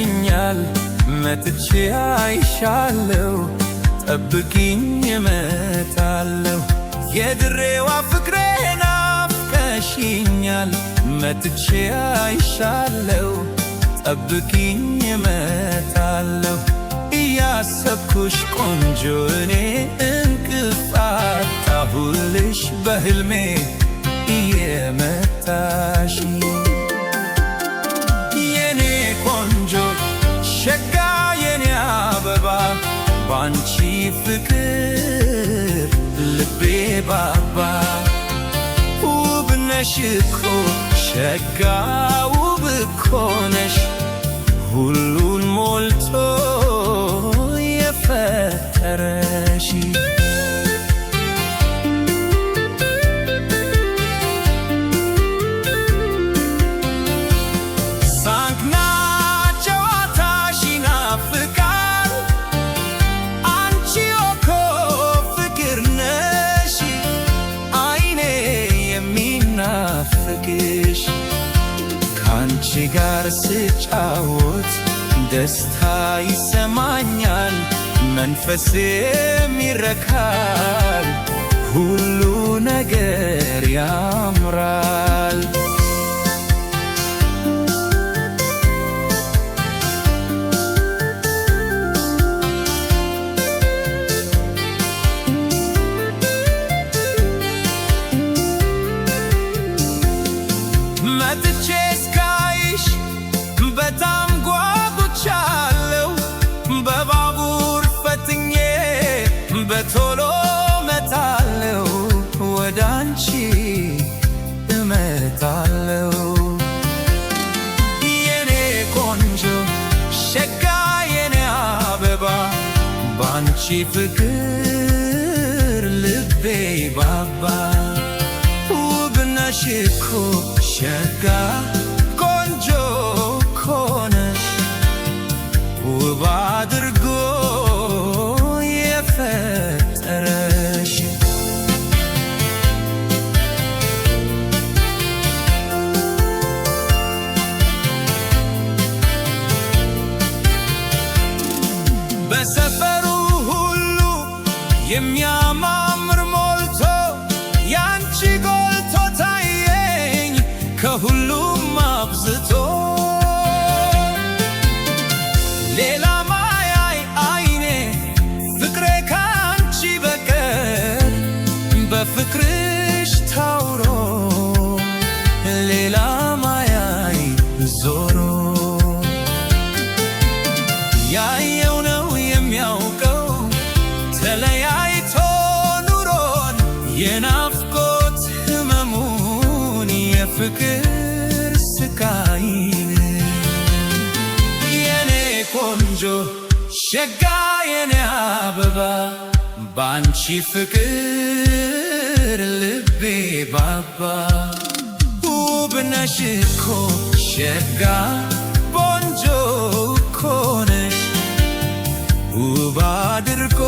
ናፍቀሽኛል መጥቼ አይሻለው ጠብቂኝ እመጣለሁ የድሬዋ ፍቅሬ ናፍቀሽኛል መጥቼ አይሻለው ጠብቂኝ እመጣለሁ እያሰብኩሽ ቆንጆ እኔ እንቅልፍ አጣሁልሽ በህልሜ እየመጣሽ የኔ ቆንጆ ሸጋ የኔ አበባ ባንቺ ፍቅር ልቤ ባባ ውብ ነሽ እኮ ሸጋ ውብ እኮ ነሽ ሁሉን ሞልቶ የፈጠረሽ ሳቅና ጨዋታሽ ይናፍቃል አንቺ እኮ ፍቅር ነሽ አይኔ የሚናፍቅሽ ካንቺ ጋር ስጫወት ደስታ ይሰማኛል መንፈሴም ይረካል ሁሉ ነገር ያምራል መጥቼ እስካይሽ በጣም ጓጉቻለሁ በባቡር ፈትኜ በቶሎ መጣለሁ ወደ አንቺ እመጣለሁ የኔ ቆንጆ ሸጋ የኔ አበባ ባንቺ ፍቅር ልቤ ባባ ውብ ነሽ እኮ ሸጋ ቆንጆ እኮ ነሽ ውብ አድርጎ የፈጠረሽ በሰፈሩ ሁሉ የሚያማምር ሞልቶ ያንቺ ጎልቶ ታየኝ ከሁሉም አብዝቶ ሌላ ማያይ አይኔ ፍቅሬ ካንቺ በቀር በፍቅርሽ ታውሮ ሌላ ማያይ ዞሮ ያየው ነው የሚያውቀው ተለያይቶ ኑሮን የናፍቆት ህመሙን የፍቅር ስቃይን የኔ ቆንጆ ሸጋ የኔ አበባ ባንቺ ፍቅር ልቤ ባባ ውብ ነሽ እኮ ሸጋ ቆንጆ እኮ ነሽ ውብ አድርጎ